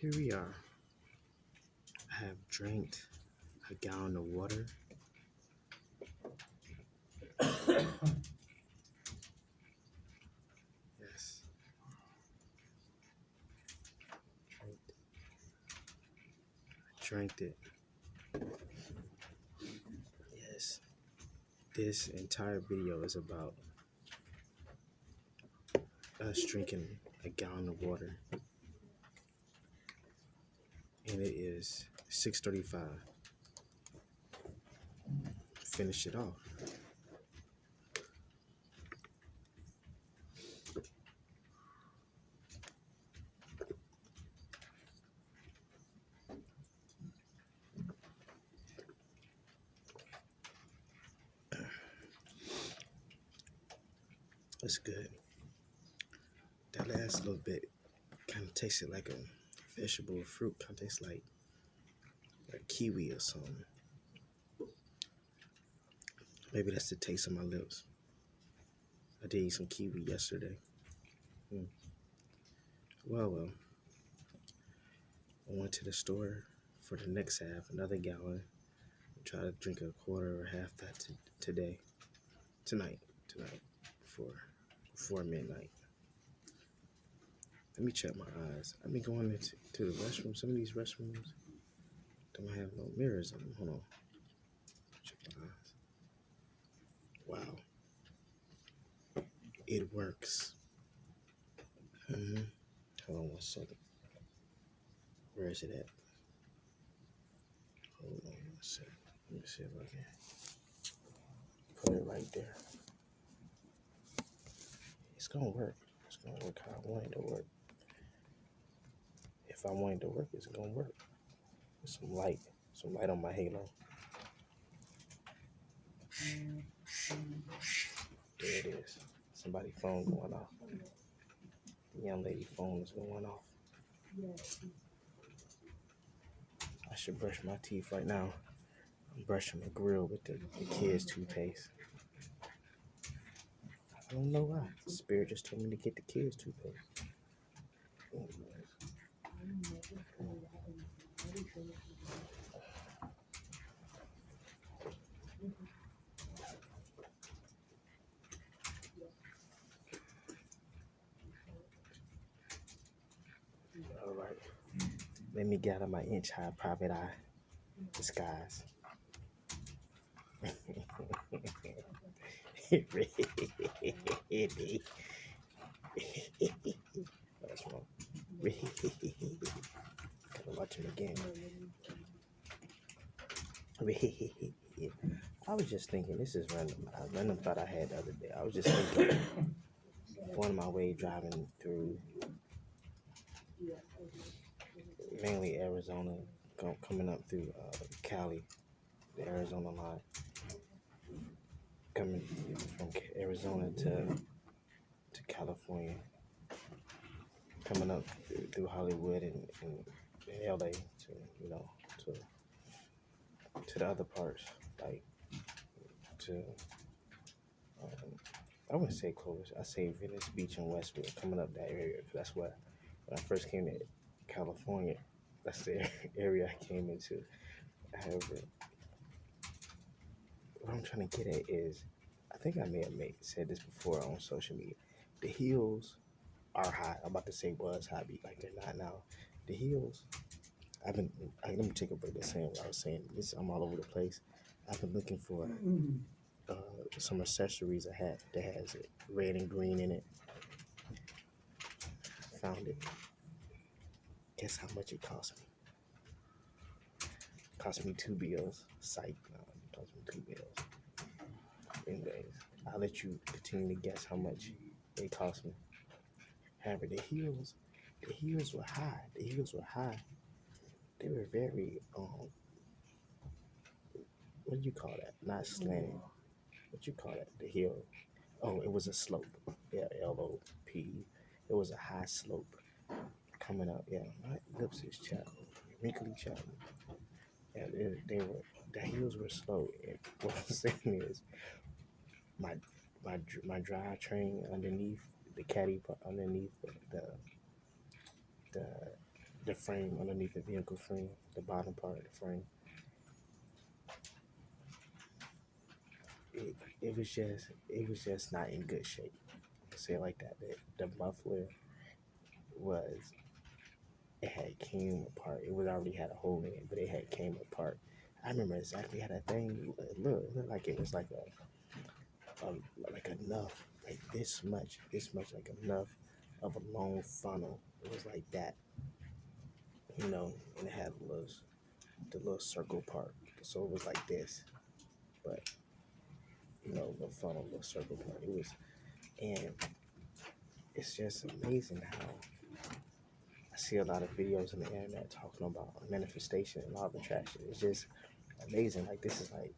Here we are. I have drank a gallon of water. Yes, drank it. Yes, this entire video is about us drinking a gallon of water, and it is 6:35. Finish it off. It's good. That last little bit kind of tasted like a vegetable or fruit. Kind of tastes like kiwi or something. Maybe that's the taste of my lips. I did eat some kiwi yesterday. Mm. Well, I went to the store for the next half, another gallon. Try to drink a quarter or half that tonight, before midnight. Let me check my eyes. I've been going into the restroom. Some of these restrooms don't have no mirrors in them. Hold on. Check my eyes. Wow, it works. Hold on one second. Where is it at? Hold on one second. Let me see if I can put it right there. It's gonna work. It's gonna work how I want it to work. If I want it to work, it's gonna work. With some light on my halo. There it is. Somebody's phone going off. The young lady phone is going off. I should brush my teeth right now. I'm brushing the grill with the kids' toothpaste. I don't know why. Spirit just told me to get the kids' toothpaste. All right. Let me get out of my inch-high private eye disguise. Really? That's wrong. Gotta watch him again. I was just thinking, this is random. A random thought I had the other day. I was just thinking, going my way driving through mainly Arizona, coming up through Cali, the Arizona line, coming from Arizona to California, coming up through Hollywood and LA to to the other parts, like to I wouldn't say close. I say Venice Beach and Westwood, coming up that area. 'Cause that's where when I first came to California, that's the area I came into. However, what I'm trying to get at is, I think I may have said this before on social media. The hills are high. I'm about to say was high, like they're not now. The hills. Let me take a break. That's saying what I was saying. I'm all over the place. I've been looking for some accessories, a hat that has it red and green in it. Found it. Guess how much it cost me? It cost me 2 bills. Psych. No, it cost me 2 bills. Anyways, I'll let you continue to guess how much it cost me. However, the heels were high. The heels were high. They were very what do you call that? Not slanted. What you call that? The heel. Oh, it was a slope. Yeah, LOP. It was a high slope coming up. Yeah, my lips is chapped, wrinkly chapped. Yeah, the heels were slow. And what I'm saying is, my my drive train underneath the caddy underneath the the frame underneath the vehicle frame, the bottom part of the frame, it, it was just not in good shape. Say it like that. The muffler was it had came apart. It was already had a hole in it, but it had came apart. I remember exactly how that thing looked. It looked like it was a like enough, like this much, like enough of a long funnel. It was like that, and it had the little circle part. So it was like this, but the funnel, the circle part. And it's just amazing how I see a lot of videos on the internet talking about manifestation and law of attraction. It's just amazing. Like this is like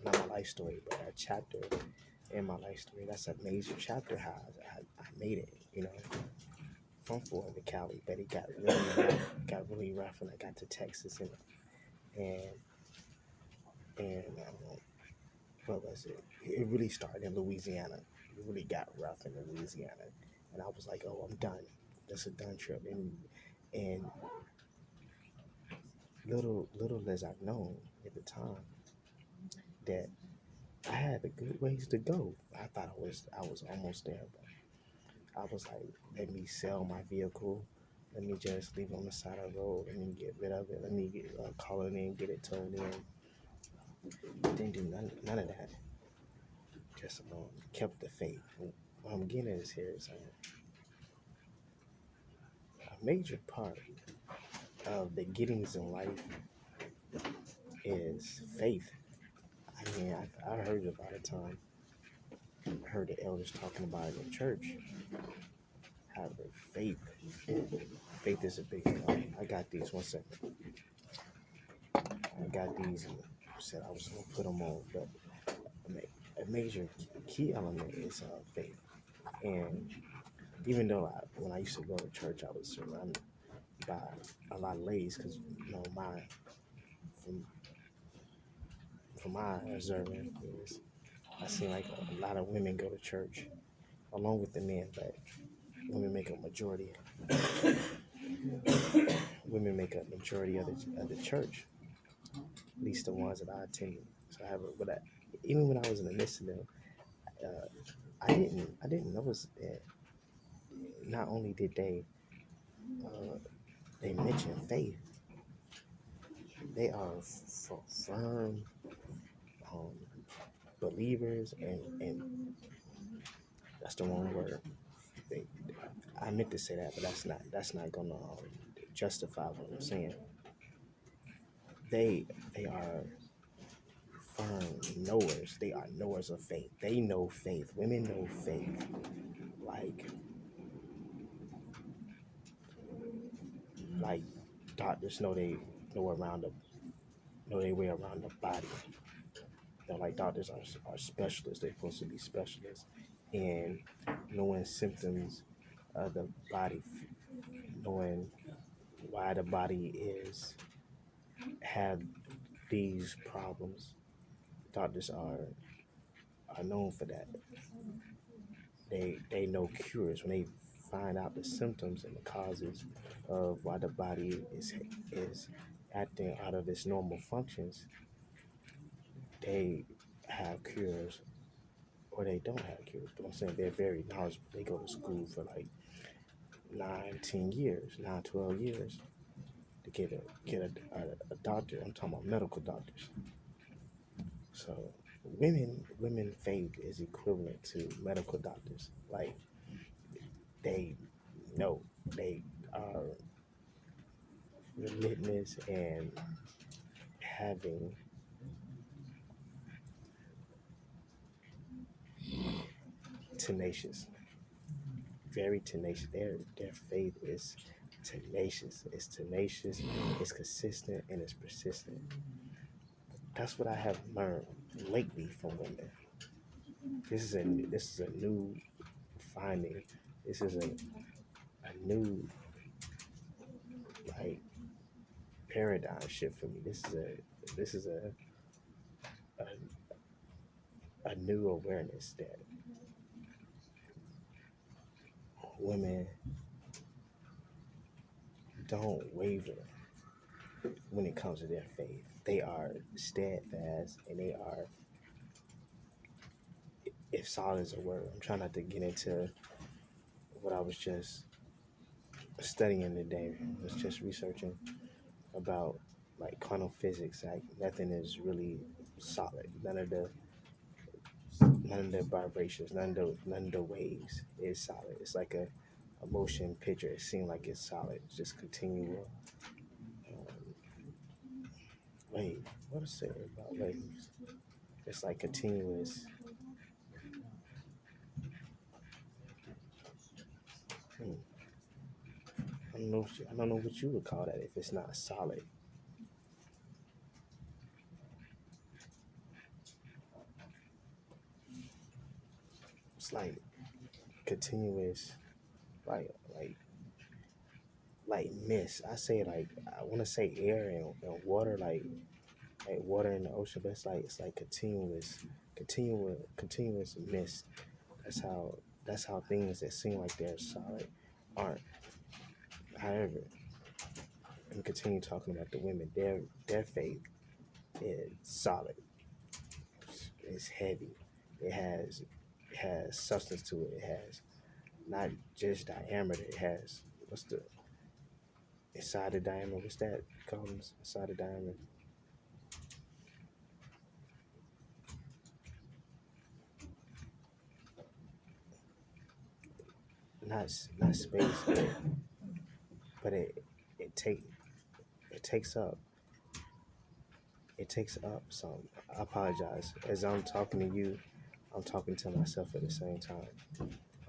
not my life story, but a chapter in my life story. That's a major chapter how I made it. From Florida to Cali, but it got really rough. Got really rough when I got to Texas and what was it? It really started in Louisiana. It really got rough in Louisiana, and I was like, "Oh, I'm done. That's a done trip." And little as I've known at the time that I had a good ways to go. I thought I was almost there, but I was like, "Let me sell my vehicle. Let me just leave it on the side of the road. Let me get rid of it. Let me call it in, get it towed in." Didn't do none of that. Just kept the faith. What I'm getting at is here is a major part of the gettings in life is faith. I mean, I heard it about a time. I heard the elders talking about it in church. Have faith. Faith is a big thing. I got these. One second. I got these and said I was going to put them on, but a major key element is faith. And even though when I used to go to church, I was surrounded by a lot of ladies because my from from my observing is I seen like a lot of women go to church along with the men, but women make a majority. Women make a majority of the church, at least the ones that I attended. So I have, even when I was in the midst of them, uh, I didn't notice that. Not only did uh, they mention faith, they are firm um, believers, and that's the wrong word. They, I meant to say that, but that's not gonna justify what I'm saying. They are firm knowers. They are knowers of faith. They know faith. Women know faith. Like like doctors know their way around the body. Like doctors are specialists. They're supposed to be specialists in knowing symptoms of the body, knowing why the body is have these problems. Doctors are known for that. They know cures when they find out the symptoms and the causes of why the body is acting out of its normal functions. They have cures or they don't have cures. But I'm saying they're very knowledgeable. They go to school for like 9, 10 years, 9, 12 years to get a doctor. I'm talking about medical doctors. So women faith is equivalent to medical doctors. Like they know they are relentless and having tenacious, very tenacious. Their faith is tenacious. It's tenacious, it's consistent, and it's persistent. That's what I have learned lately from women. This is a new finding. This is a new like paradigm shift for me. This is a a new awareness that women don't waver when it comes to their faith. They are steadfast and they are, if solid is a word, I'm trying not to get into what I was just studying today. I was just researching about like quantum physics. Like nothing is really solid. None of the vibrations, none of the waves is solid. It's like a motion picture. It seems like it's solid. It's just continual. Um, wave. What is it about waves? It's like continuous. Hmm, I don't know what you would call that if it's not solid. It's like continuous, like like like mist. I say like I want to say air and water, like water in the ocean, but it's like continuous mist. That's how things that seem like they're solid aren't. However, and continue talking about the women. Their faith is solid. It's heavy. It has substance to it. It has not just diameter. It has what's the inside the diameter? What's that called inside the diameter? Not space, but it take it takes up it takes up some. I apologize. As I'm talking to you, I'm talking to myself at the same time.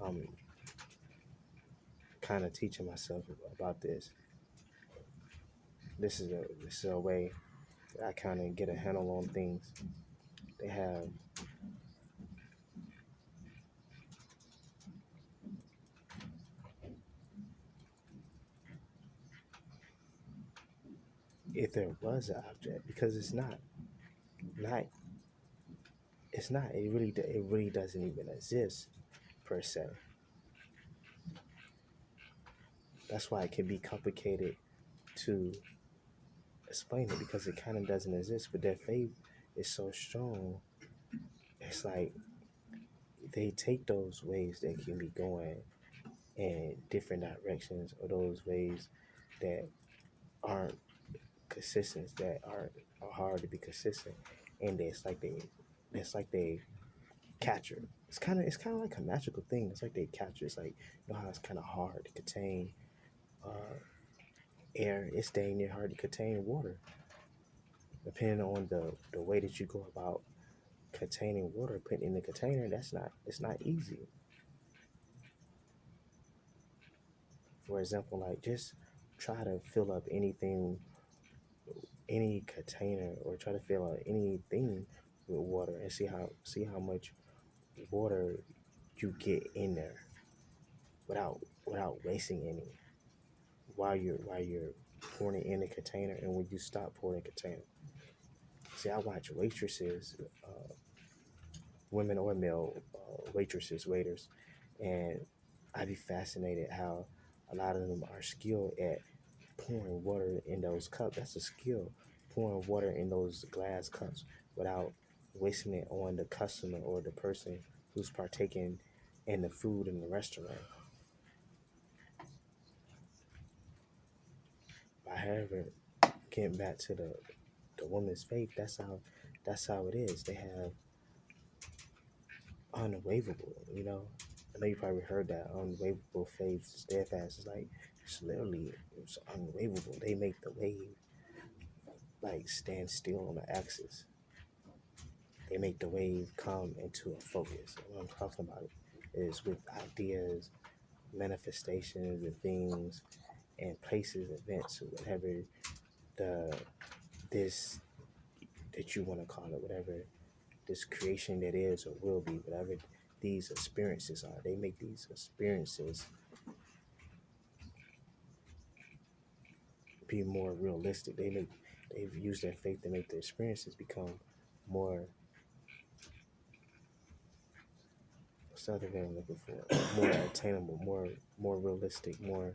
I'm kind of teaching myself about this. This is a way that I kind of get a handle on things. They have if there was an object because not it's not it really doesn't even exist per se. That's why it can be complicated to explain it because it kind of doesn't exist. But their faith is so strong. It's like they take those ways that can be going in different directions or those ways that aren't consistent, that are hard to be consistent, and it's like they capture. It's kind of like a magical thing. It's like they capture. It's like how it's kind of hard to contain uh, air. It's dang near hard to contain water, depending on the way that you go about containing water, putting in the container. It's not easy. For example, like just try to fill up anything, any container, or try to fill out anything with water and see how much water you get in there without wasting any while you're pouring it in the container and when you stop pouring the container. See, I watch waitresses, women or male waitresses, waiters, and I'd be fascinated how a lot of them are skilled at pouring water in those cups. That's a skill, pouring water in those glass cups without wasting it on the customer or the person who's partaking in the food in the restaurant. But however, getting back to the woman's faith, that's how it is. They have unwavable, I know you probably heard that unwavable faith, steadfast. It's like it's unwavable. They make the wave like stand still on the axis. They make the wave come into a focus. What I'm talking about is with ideas, manifestations, and things, and places, events, or whatever the this that you want to call it, whatever this creation that is or will be, whatever these experiences are. They make these experiences be more realistic. They've used their faith to make the experiences become more, what's the other word I'm looking for? More attainable, more realistic, more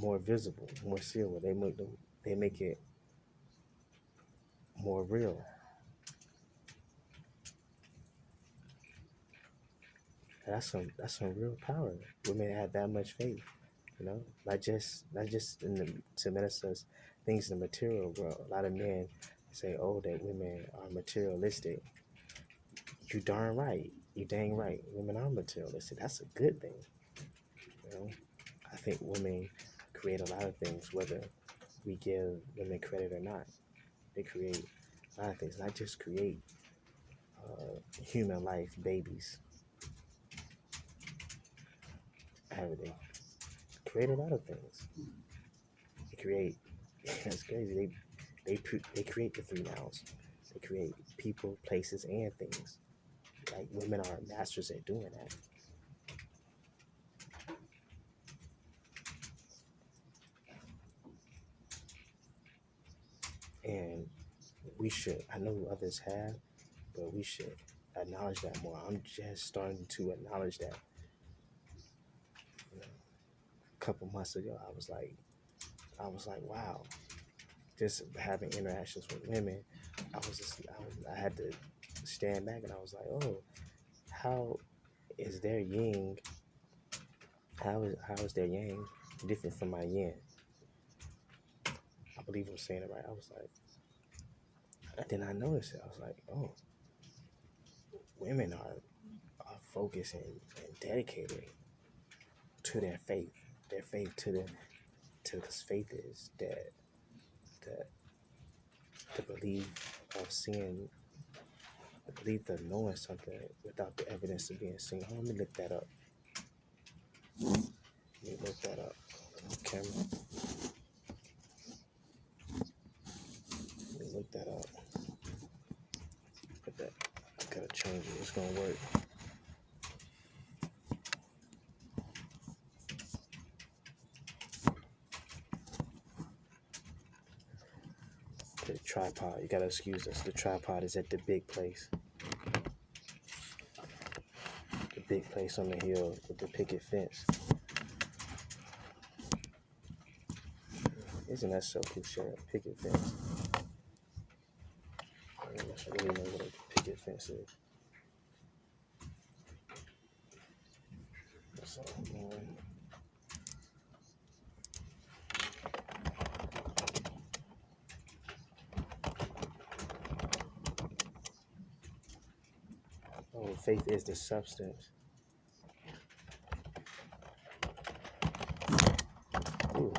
more visible, more silver. They make it more real. And that's some real power. Women have that much faith, not just to minister things in the material world. A lot of men say, "Oh, that women are materialistic." You darn right. You dang right. Women are materialistic. That's a good thing. You know, I think women create a lot of things, whether we give women credit or not. They create a lot of things, not just create human life, babies, everything. Create a lot of things. They create. That's crazy. They create the three nouns. They create people, places, and things. Like women are masters at doing that. And we should. I know others have, but we should acknowledge that more. I'm just starting to acknowledge that. You know, a couple months ago, I was like, wow. Just having interactions with women, I had to stand back and I was like, oh, how is their yin? How is their yang different from my yin? I believe I'm saying it right. I was like, and then I noticed it. I was like, oh, women are focused and dedicated to their faith because faith is that the belief of seeing, the belief of knowing something without the evidence of being seen. Let me look that up. Let me look that up. Camera. Let me look that up. Put that. I gotta change it. It's gonna work. The tripod. You gotta excuse us. The tripod is at the big place. The big place on the hill with the picket fence. Isn't that so cliche? Picket fence. I don't really know what a picket fence is. So, faith is the substance. Ooh.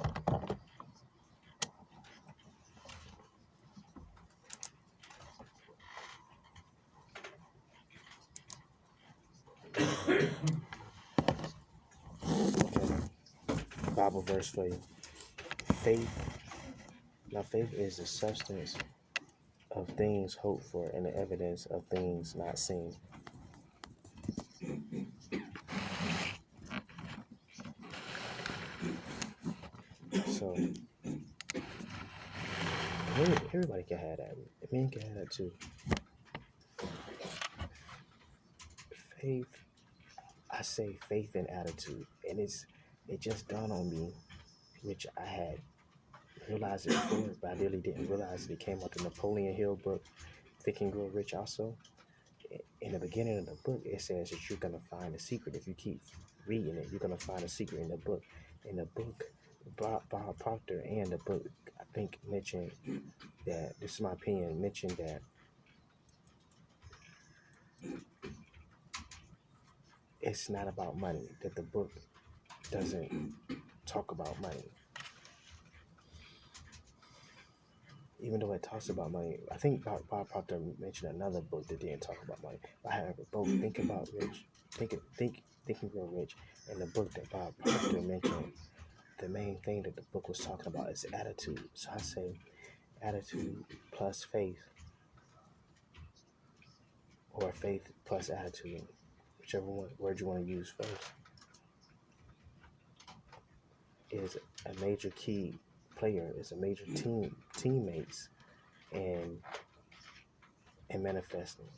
Okay. Bible verse for you. Faith. Now, faith is the substance of things hoped for and the evidence of things not seen. So everybody can have that. Men can have that too. Faith, I say faith and attitude, and it just dawned on me, which I had realized it before, but I really didn't realize it. It came out the Napoleon Hill book, Think and Grow Rich. Also, in the beginning of the book, it says that you're gonna find a secret if you keep reading it. You're gonna find a secret in the book. In the book, Bob Proctor and the book, I think, mentioned that, this is my opinion, mentioned that it's not about money, that the book doesn't talk about money. Even though it talks about money, I think Bob Proctor mentioned another book that didn't talk about money. But however, both Think About Rich, Think and Grow Rich, and the book that Bob Proctor mentioned, the main thing that the book was talking about is attitude. So I say attitude plus faith, or faith plus attitude, whichever word you want to use first, is a major key player, is a major teammates and manifesting.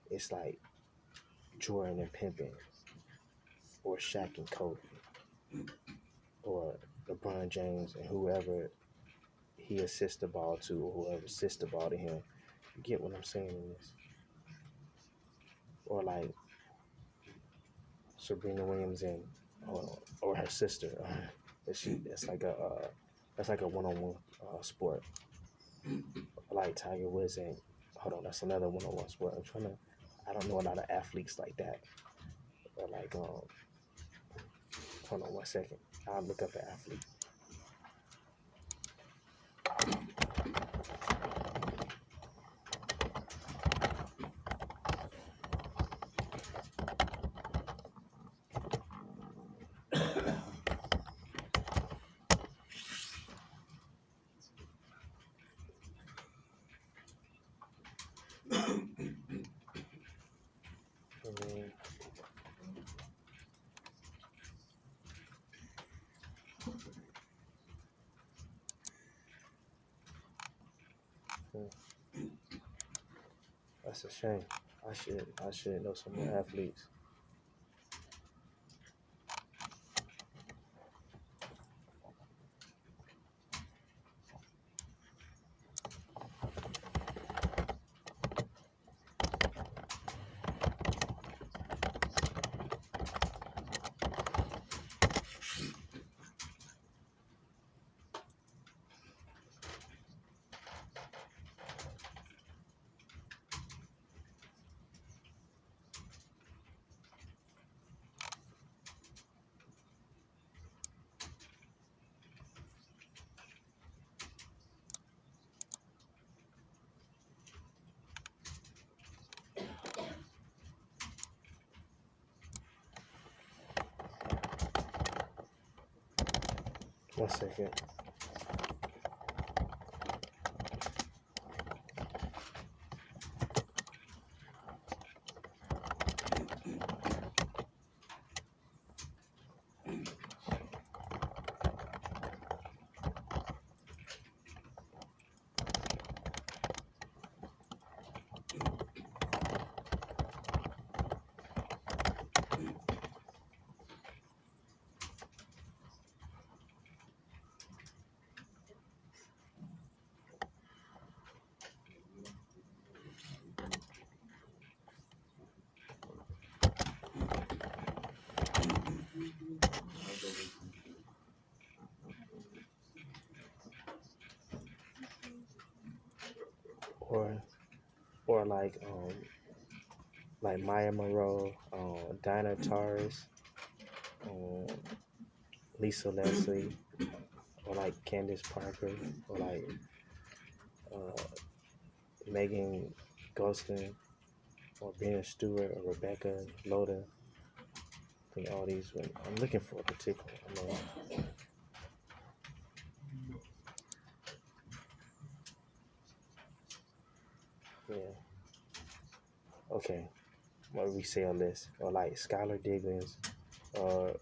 It's like Jordan and Pimpin, or Shaq and Kobe, or LeBron James and whoever he assists the ball to, or whoever assists the ball to him. You get what I'm saying in this? Or like Sabrina Williams and or her sister. That's like a one-on-one sport. Like Tiger Woods and hold on, that's another one-on-one sport. I don't know a lot of athletes like that. Or like hold on 1 second. I'll look up an athlete. Mm, That's a shame. I should know some more athletes. One second. Or like Maya Moreau, Dinah Torres, um, Lisa Leslie, or like Candace Parker, or like uh, Megan Ghostin, or Brianna Stewart, or Rebecca Loda. I think all these. I'm looking for a particular. Yeah. Okay. What we say on this, or like Skylar Diggins, or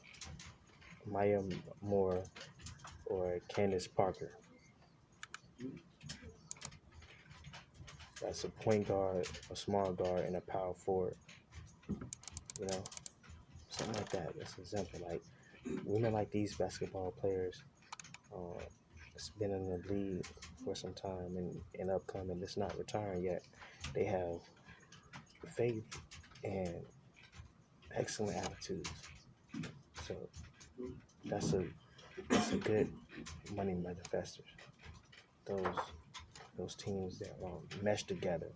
Maya Moore, or Candace Parker. That's a point guard, a small guard, and a power forward. You know, something like that. That's an example. Like women like these basketball players, uh, it's been in the league for some time and upcoming. It's not retiring yet. They have faith and excellent attitudes. So that's a good money manifestors. Those those teams that mesh together.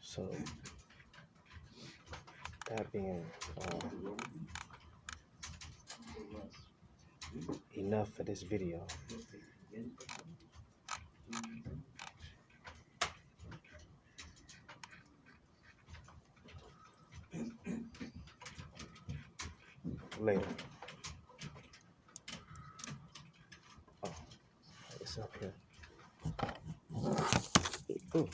So that being enough for this video. Later. Oh, it's up here. Ooh.